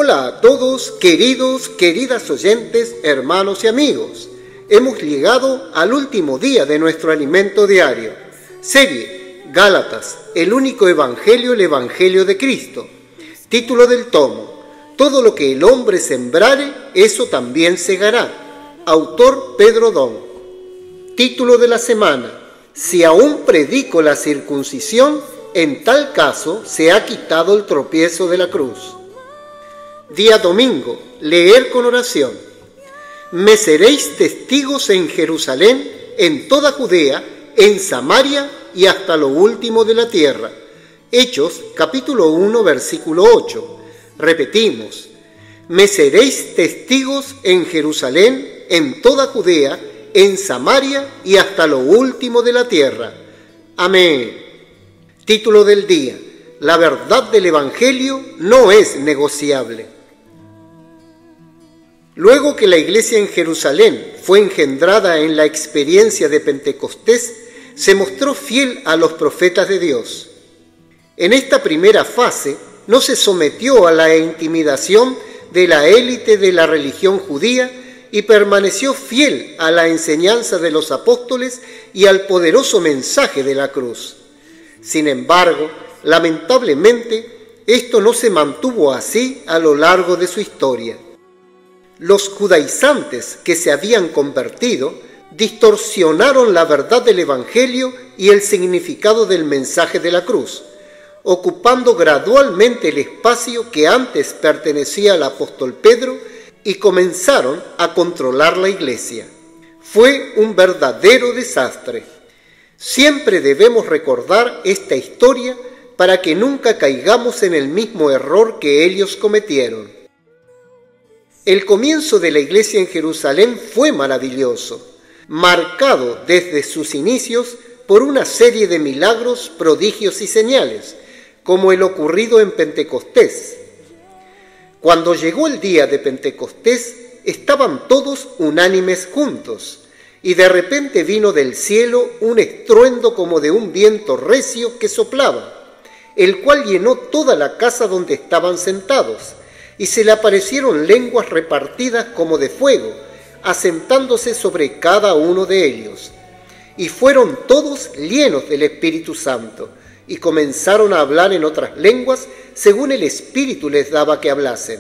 Hola a todos, queridas oyentes, hermanos y amigos. Hemos llegado al último día de nuestro alimento diario. Serie Gálatas, el único evangelio, el evangelio de Cristo. Título del tomo: Todo lo que el hombre sembrare, eso también segará. Autor Pedro Dón. Título de la semana: Si aún predico la circuncisión, en tal caso se ha quitado el tropiezo de la cruz. Día domingo, leer con oración. Me seréis testigos en Jerusalén, en toda Judea, en Samaria y hasta lo último de la tierra. Hechos, capítulo 1, versículo 8. Repetimos: me seréis testigos en Jerusalén, en toda Judea, en Samaria y hasta lo último de la tierra. Amén. Título del día: La verdad del Evangelio no es negociable. Luego que la iglesia en Jerusalén fue engendrada en la experiencia de Pentecostés, se mostró fiel a los profetas de Dios. En esta primera fase no se sometió a la intimidación de la élite de la religión judía y permaneció fiel a la enseñanza de los apóstoles y al poderoso mensaje de la cruz. Sin embargo, lamentablemente, esto no se mantuvo así a lo largo de su historia. Los judaizantes que se habían convertido distorsionaron la verdad del Evangelio y el significado del mensaje de la cruz, ocupando gradualmente el espacio que antes pertenecía al apóstol Pedro y comenzaron a controlar la iglesia. Fue un verdadero desastre. Siempre debemos recordar esta historia para que nunca caigamos en el mismo error que ellos cometieron. El comienzo de la iglesia en Jerusalén fue maravilloso, marcado desde sus inicios por una serie de milagros, prodigios y señales, como el ocurrido en Pentecostés. Cuando llegó el día de Pentecostés, estaban todos unánimes juntos, y de repente vino del cielo un estruendo como de un viento recio que soplaba, el cual llenó toda la casa donde estaban sentados, y se le aparecieron lenguas repartidas como de fuego, asentándose sobre cada uno de ellos. Y fueron todos llenos del Espíritu Santo, y comenzaron a hablar en otras lenguas, según el Espíritu les daba que hablasen.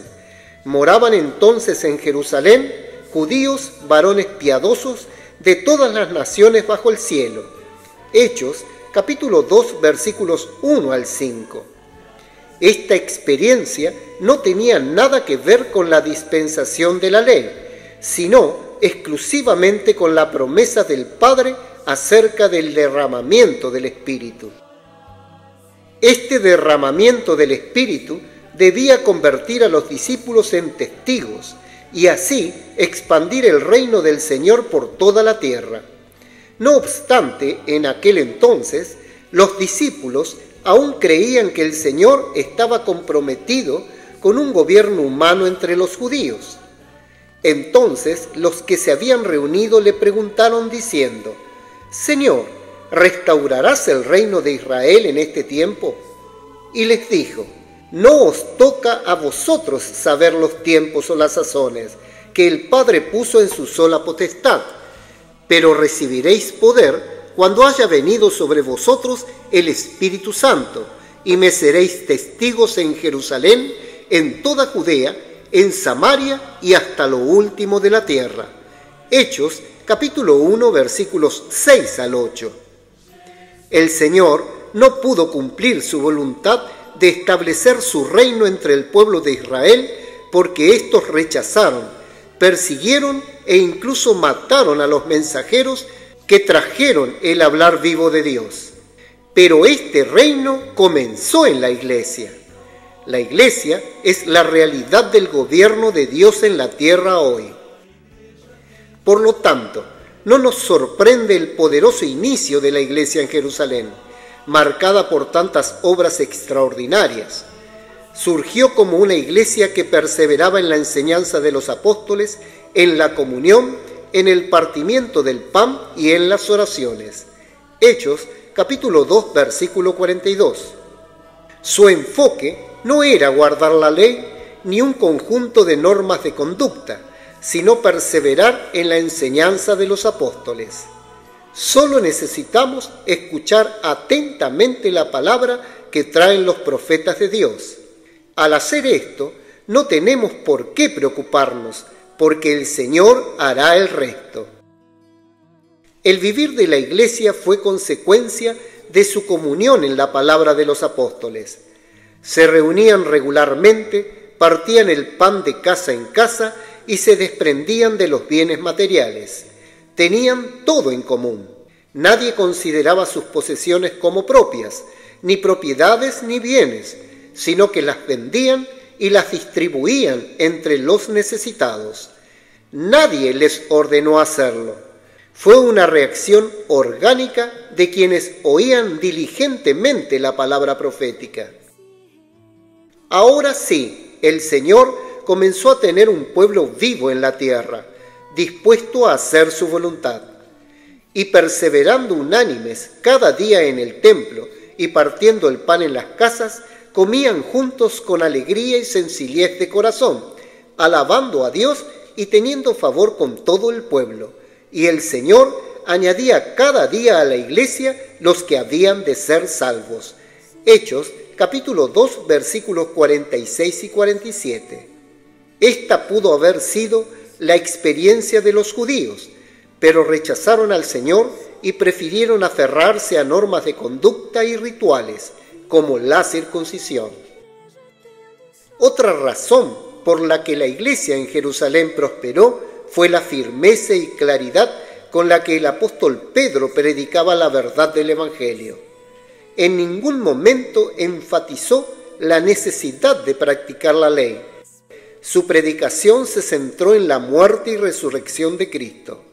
Moraban entonces en Jerusalén judíos, varones piadosos, de todas las naciones bajo el cielo. Hechos, capítulo 2, versículos 1 al 5. Esta experiencia no tenía nada que ver con la dispensación de la ley, sino exclusivamente con la promesa del Padre acerca del derramamiento del Espíritu. Este derramamiento del Espíritu debía convertir a los discípulos en testigos y así expandir el reino del Señor por toda la tierra. No obstante, en aquel entonces, los discípulos aún creían que el Señor estaba comprometido con un gobierno humano entre los judíos. Entonces los que se habían reunido le preguntaron diciendo: Señor, ¿restaurarás el reino de Israel en este tiempo? Y les dijo: no os toca a vosotros saber los tiempos o las sazones que el Padre puso en su sola potestad, pero recibiréis poder cuando haya venido sobre vosotros el Espíritu Santo, y me seréis testigos en Jerusalén, en toda Judea, en Samaria y hasta lo último de la tierra. Hechos, capítulo 1, versículos 6 al 8. El Señor no pudo cumplir su voluntad de establecer su reino entre el pueblo de Israel porque éstos rechazaron, persiguieron e incluso mataron a los mensajeros que trajeron el hablar vivo de Dios. Pero este reino comenzó en la iglesia. La iglesia es la realidad del gobierno de Dios en la tierra hoy. Por lo tanto, no nos sorprende el poderoso inicio de la iglesia en Jerusalén, marcada por tantas obras extraordinarias. Surgió como una iglesia que perseveraba en la enseñanza de los apóstoles, en la comunión, en el partimiento del pan y en las oraciones. Hechos, capítulo 2, versículo 42. Su enfoque no era guardar la ley, ni un conjunto de normas de conducta, sino perseverar en la enseñanza de los apóstoles. Solo necesitamos escuchar atentamente la palabra que traen los profetas de Dios. Al hacer esto, no tenemos por qué preocuparnos, porque el Señor hará el resto. El vivir de la Iglesia fue consecuencia de su comunión en la palabra de los apóstoles. Se reunían regularmente, partían el pan de casa en casa y se desprendían de los bienes materiales. Tenían todo en común. Nadie consideraba sus posesiones como propias, ni propiedades ni bienes, sino que las vendían y las distribuían entre los necesitados. Nadie les ordenó hacerlo. Fue una reacción orgánica de quienes oían diligentemente la palabra profética. Ahora sí, el Señor comenzó a tener un pueblo vivo en la tierra, dispuesto a hacer su voluntad. Y perseverando unánimes cada día en el templo y partiendo el pan en las casas, comían juntos con alegría y sencillez de corazón, alabando a Dios y teniendo favor con todo el pueblo. Y el Señor añadía cada día a la iglesia los que habían de ser salvos. Hechos, capítulo 2, versículos 46 y 47. Esta pudo haber sido la experiencia de los judíos, pero rechazaron al Señor y prefirieron aferrarse a normas de conducta y rituales, como la circuncisión. Otra razón por la que la iglesia en Jerusalén prosperó fue la firmeza y claridad con la que el apóstol Pedro predicaba la verdad del Evangelio. En ningún momento enfatizó la necesidad de practicar la ley. Su predicación se centró en la muerte y resurrección de Cristo.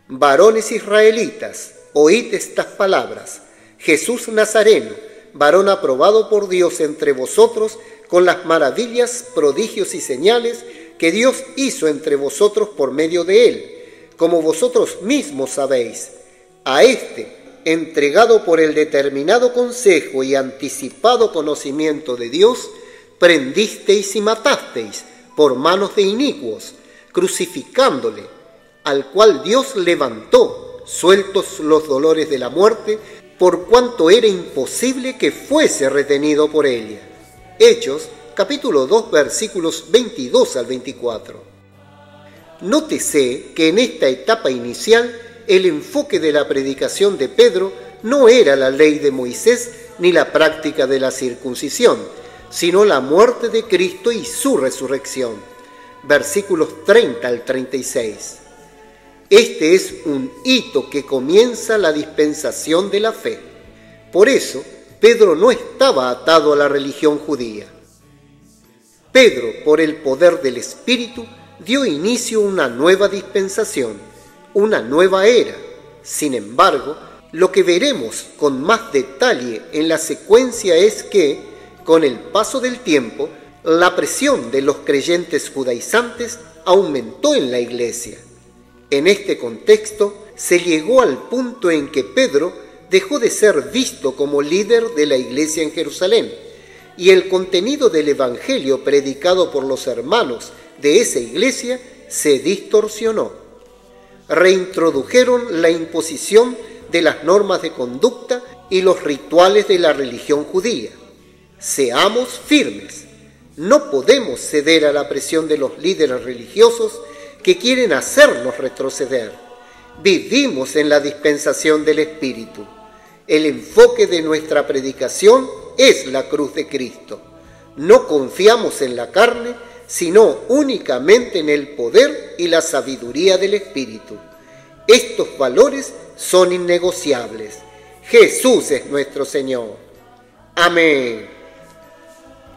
Varones israelitas, oíd estas palabras. Jesús Nazareno, varón aprobado por Dios entre vosotros, con las maravillas, prodigios y señales que Dios hizo entre vosotros por medio de él, como vosotros mismos sabéis. A éste, entregado por el determinado consejo y anticipado conocimiento de Dios, prendisteis y matasteis por manos de inicuos, crucificándole, al cual Dios levantó, sueltos los dolores de la muerte, por cuanto era imposible que fuese retenido por ella. Hechos, capítulo 2, versículos 22 al 24. Nótese que en esta etapa inicial, el enfoque de la predicación de Pedro no era la ley de Moisés ni la práctica de la circuncisión, sino la muerte de Cristo y su resurrección. Versículos 30 al 36. Este es un hito que comienza la dispensación de la fe. Por eso, Pedro no estaba atado a la religión judía. Pedro, por el poder del Espíritu, dio inicio a una nueva dispensación, una nueva era. Sin embargo, lo que veremos con más detalle en la secuencia es que, con el paso del tiempo, la presión de los creyentes judaizantes aumentó en la iglesia. En este contexto, se llegó al punto en que Pedro dejó de ser visto como líder de la iglesia en Jerusalén, y el contenido del evangelio predicado por los hermanos de esa iglesia se distorsionó. Reintrodujeron la imposición de las normas de conducta y los rituales de la religión judía. Seamos firmes. No podemos ceder a la presión de los líderes religiosos que quieren hacernos retroceder. Vivimos en la dispensación del Espíritu. El enfoque de nuestra predicación es la cruz de Cristo. No confiamos en la carne, sino únicamente en el poder y la sabiduría del Espíritu. Estos valores son innegociables. Jesús es nuestro Señor. Amén.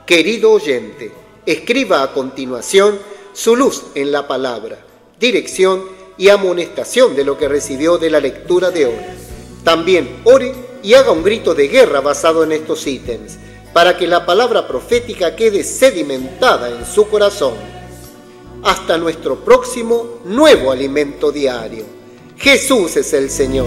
Querido oyente, escriba a continuación su luz en la palabra, dirección y amonestación de lo que recibió de la lectura de hoy. También ore y haga un grito de guerra basado en estos ítems, para que la palabra profética quede sedimentada en su corazón. Hasta nuestro próximo nuevo alimento diario. Jesús es el Señor.